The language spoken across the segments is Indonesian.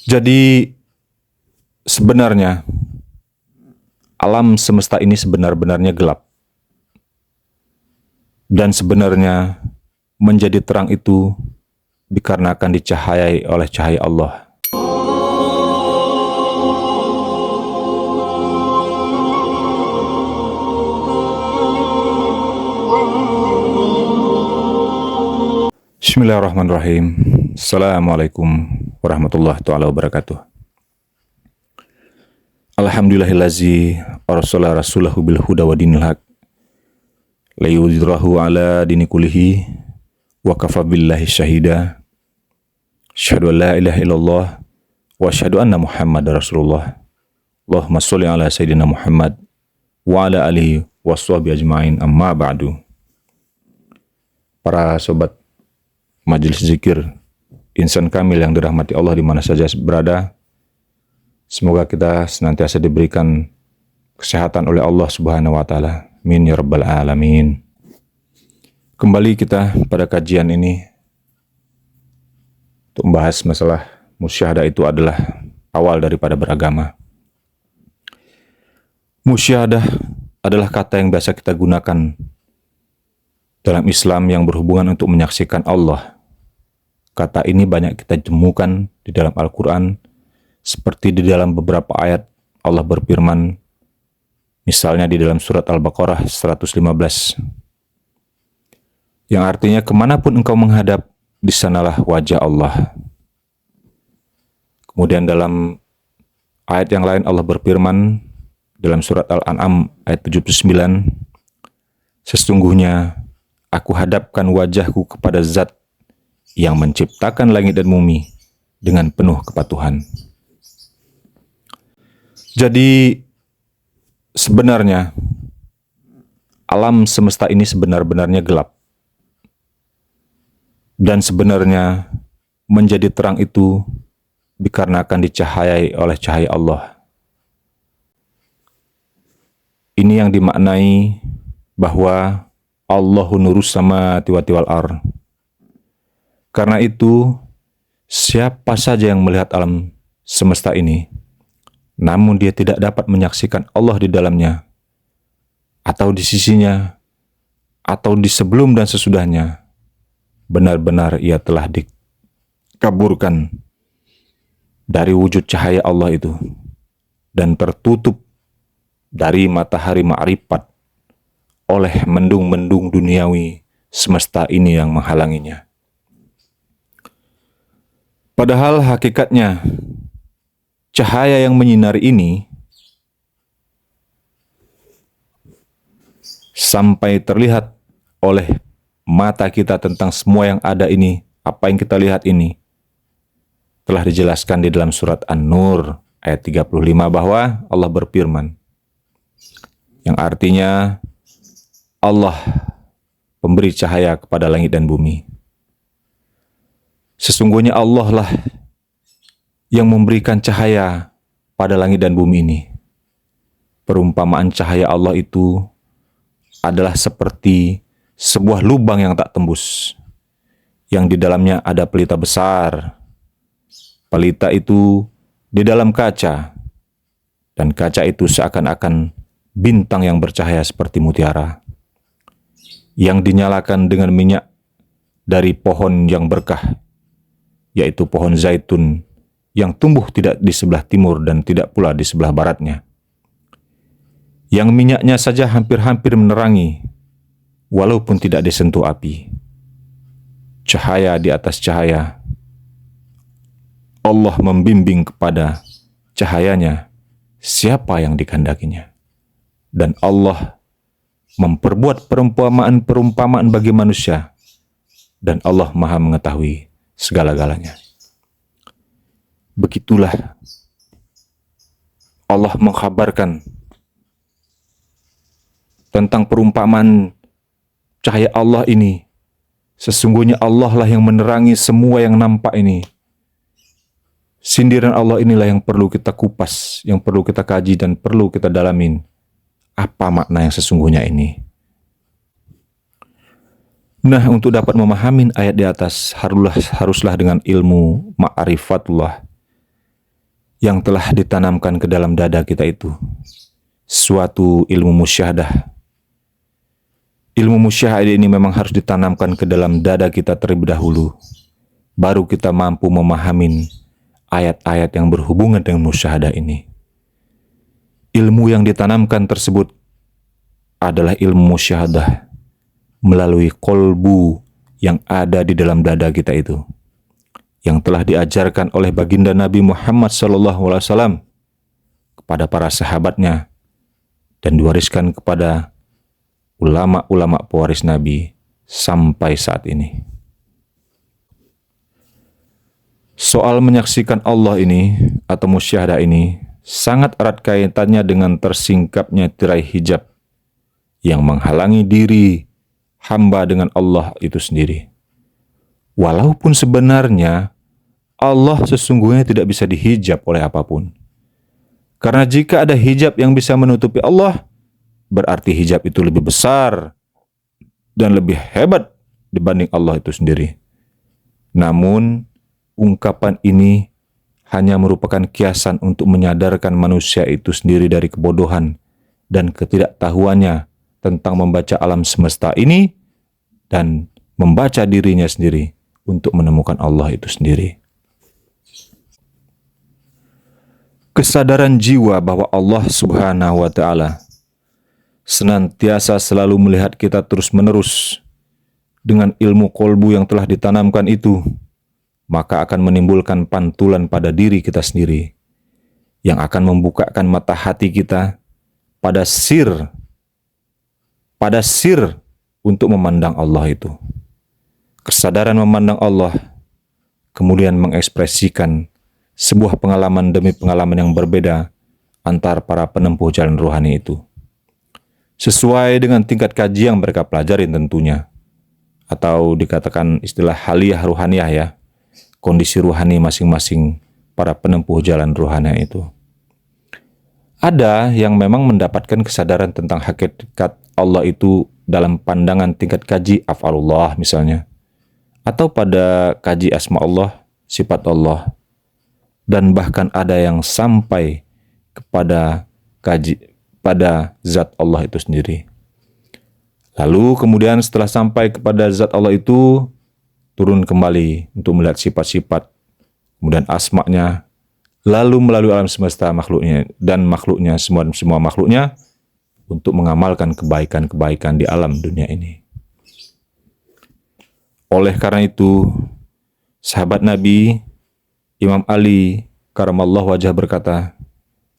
Jadi sebenarnya alam semesta ini sebenar-benarnya gelap. Dan sebenarnya menjadi terang itu dikarenakan dicahayai oleh cahaya Allah. Bismillahirrahmanirrahim. Assalamualaikum warahmatullahi wabarakatuh. Alhamdulillahillazi arsala rasulahu bil huda wa dinil haq liyudhhirahu ala dini kullihi wa kafa billahi syahida. Asyhadu an la ilaha illallah wa asyhadu anna Muhammadar Rasulullah. Allahumma sholli ala sayyidina Muhammad wa ala alihi washabihi ajmain, amma ba'du. Para sobat Majelis Zikir, insan kamil yang dirahmati Allah di mana saja berada, semoga kita senantiasa diberikan kesehatan oleh Allah Subhanahu wa taala. Amin ya rabbal alamin. Kembali kita pada kajian ini untuk membahas masalah musyahadah itu adalah awal daripada beragama. Musyahadah adalah kata yang biasa kita gunakan dalam Islam yang berhubungan untuk menyaksikan Allah. Kata ini banyak kita temukan di dalam Al-Quran, seperti di dalam beberapa ayat Allah berfirman, misalnya di dalam surat Al-Baqarah 115, yang artinya kemanapun engkau menghadap, di sanalah wajah Allah. Kemudian dalam ayat yang lain Allah berfirman, dalam surat Al-An'am ayat 79, sesungguhnya aku hadapkan wajahku kepada Zat yang menciptakan langit dan bumi dengan penuh kepatuhan. Jadi sebenarnya alam semesta ini sebenar-benarnya gelap. Dan sebenarnya menjadi terang itu dikarenakan dicahayai oleh cahaya Allah. Ini yang dimaknai bahwa Allahu nurus samawati wal ardh. Karena itu, siapa saja yang melihat alam semesta ini, namun dia tidak dapat menyaksikan Allah di dalamnya, atau di sisinya, atau di sebelum dan sesudahnya, benar-benar ia telah dikaburkan dari wujud cahaya Allah itu, dan tertutup dari matahari ma'rifat oleh mendung-mendung duniawi semesta ini yang menghalanginya. Padahal hakikatnya, cahaya yang menyinari ini sampai terlihat oleh mata kita tentang semua yang ada ini, apa yang kita lihat ini, telah dijelaskan di dalam surat An-Nur ayat 35 bahwa Allah berfirman, yang artinya Allah pemberi cahaya kepada langit dan bumi. Sesungguhnya Allah lah yang memberikan cahaya pada langit dan bumi ini. Perumpamaan cahaya Allah itu adalah seperti sebuah lubang yang tak tembus, yang di dalamnya ada pelita besar. Pelita itu di dalam kaca, dan kaca itu seakan-akan bintang yang bercahaya seperti mutiara, yang dinyalakan dengan minyak dari pohon yang berkah, yaitu pohon zaitun yang tumbuh tidak di sebelah timur dan tidak pula di sebelah baratnya, yang minyaknya saja hampir-hampir menerangi walaupun tidak disentuh api. Cahaya di atas cahaya, Allah membimbing kepada cahayanya siapa yang dikehendakinya, dan Allah memperbuat perumpamaan-perumpamaan bagi manusia, dan Allah Maha mengetahui segala-galanya. Begitulah Allah mengkhabarkan tentang perumpamaan cahaya Allah ini. Sesungguhnya Allah lah yang menerangi semua yang nampak ini. Sindiran Allah inilah yang perlu kita kupas, yang perlu kita kaji dan perlu kita dalamin. Apa makna yang sesungguhnya ini? Nah, untuk dapat memahami ayat di atas, haruslah dengan ilmu ma'rifatullah, yang telah ditanamkan ke dalam dada kita itu suatu ilmu musyahadah. Ilmu musyahadah ini memang harus ditanamkan ke dalam dada kita terlebih dahulu, baru kita mampu memahami ayat-ayat yang berhubungan dengan musyahadah ini. Ilmu yang ditanamkan tersebut adalah ilmu musyahadah melalui kolbu yang ada di dalam dada kita itu, yang telah diajarkan oleh baginda Nabi Muhammad SAW kepada para sahabatnya dan diwariskan kepada ulama-ulama pewaris Nabi sampai saat ini. Soal menyaksikan Allah ini atau musyahadah ini sangat erat kaitannya dengan tersingkapnya tirai hijab yang menghalangi diri hamba dengan Allah itu sendiri. Walaupun sebenarnya Allah sesungguhnya tidak bisa dihijab oleh apapun. Karena jika ada hijab yang bisa menutupi Allah, berarti hijab itu lebih besar dan lebih hebat dibanding Allah itu sendiri. Namun, ungkapan ini hanya merupakan kiasan untuk menyadarkan manusia itu sendiri dari kebodohan dan ketidaktahuannya tentang membaca alam semesta ini dan membaca dirinya sendiri untuk menemukan Allah itu sendiri. Kesadaran jiwa bahwa Allah Subhanahu wa Ta'ala senantiasa selalu melihat kita terus-menerus dengan ilmu kolbu yang telah ditanamkan itu, maka akan menimbulkan pantulan pada diri kita sendiri yang akan membukakan mata hati kita pada sir untuk memandang Allah itu. Kesadaran memandang Allah kemudian mengekspresikan sebuah pengalaman demi pengalaman yang berbeda antar para penempuh jalan rohani itu. Sesuai dengan tingkat kaji yang mereka pelajari tentunya. Atau dikatakan istilah haliyah ruhaniyah ya. Kondisi ruhani masing-masing para penempuh jalan rohani itu. Ada yang memang mendapatkan kesadaran tentang hakikat Allah itu dalam pandangan tingkat kaji af'alullah misalnya. Atau pada kaji asma Allah, sifat Allah. Dan bahkan ada yang sampai kepada kaji pada zat Allah itu sendiri. Lalu kemudian setelah sampai kepada zat Allah itu, turun kembali untuk melihat sifat-sifat, kemudian asma'nya, lalu melalui alam semesta makhluknya dan makhluknya, semua makhluknya, untuk mengamalkan kebaikan-kebaikan di alam dunia ini. Oleh karena itu, sahabat Nabi Imam Ali karamallahu wajah berkata,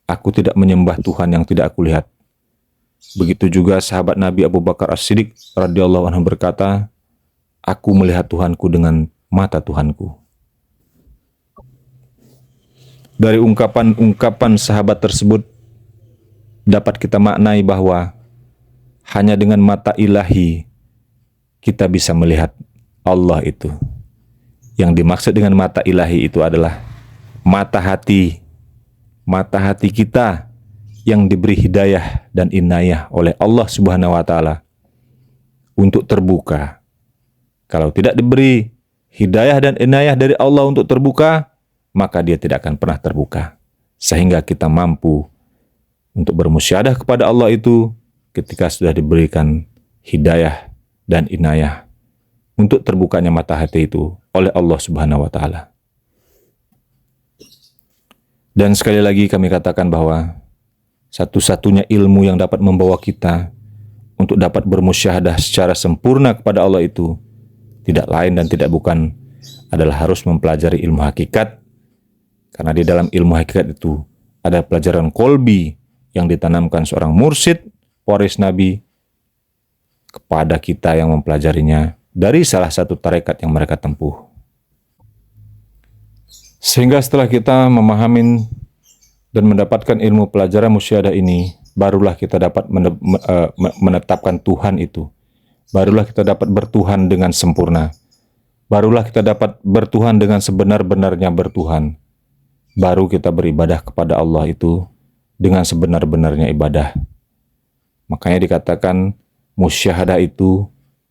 "Aku tidak menyembah Tuhan yang tidak aku lihat." Begitu juga sahabat Nabi Abu Bakar As-Siddiq radhiyallahu anhu berkata, "Aku melihat Tuhanku dengan mata Tuhanku." Dari ungkapan-ungkapan sahabat tersebut dapat kita maknai bahwa hanya dengan mata ilahi kita bisa melihat Allah itu. Yang dimaksud dengan mata ilahi itu adalah mata hati kita yang diberi hidayah dan inayah oleh Allah Subhanahu wa Ta'ala untuk terbuka. Kalau tidak diberi hidayah dan inayah dari Allah untuk terbuka, maka dia tidak akan pernah terbuka. Sehingga kita mampu untuk bermusyahadah kepada Allah itu ketika sudah diberikan hidayah dan inayah untuk terbukanya mata hati itu oleh Allah Subhanahu wa Ta'ala. Dan sekali lagi kami katakan bahwa satu-satunya ilmu yang dapat membawa kita untuk dapat bermusyahadah secara sempurna kepada Allah itu tidak lain dan tidak bukan adalah harus mempelajari ilmu hakikat. Karena di dalam ilmu hakikat itu ada pelajaran kolbi yang ditanamkan seorang mursyid pewaris Nabi kepada kita yang mempelajarinya dari salah satu tarekat yang mereka tempuh. Sehingga setelah kita memahami dan mendapatkan ilmu pelajaran musyahadah ini, barulah kita dapat menetapkan Tuhan itu. Barulah kita dapat bertuhan dengan sempurna. Barulah kita dapat bertuhan dengan sebenar-benarnya bertuhan. Baru kita beribadah kepada Allah itu dengan sebenar-benarnya ibadah. Makanya dikatakan musyahadah itu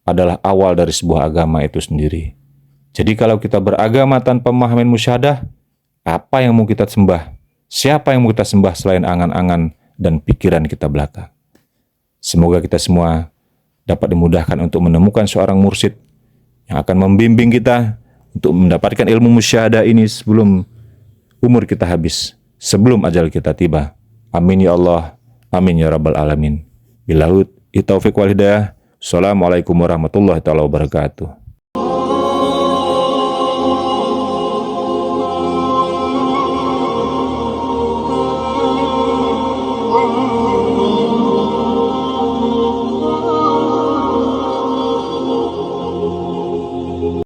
adalah awal dari sebuah agama itu sendiri. Jadi kalau kita beragama tanpa memahami musyahadah, apa yang mau kita sembah? Siapa yang mau kita sembah selain angan-angan dan pikiran kita belaka? Semoga kita semua dapat dimudahkan untuk menemukan seorang mursyid yang akan membimbing kita untuk mendapatkan ilmu musyahadah ini sebelum umur kita habis, sebelum ajal kita tiba. Amin ya Allah, amin ya Rabbal Alamin. Bilahud, taufiq wal hidayah. Assalamualaikum warahmatullahi wabarakatuh.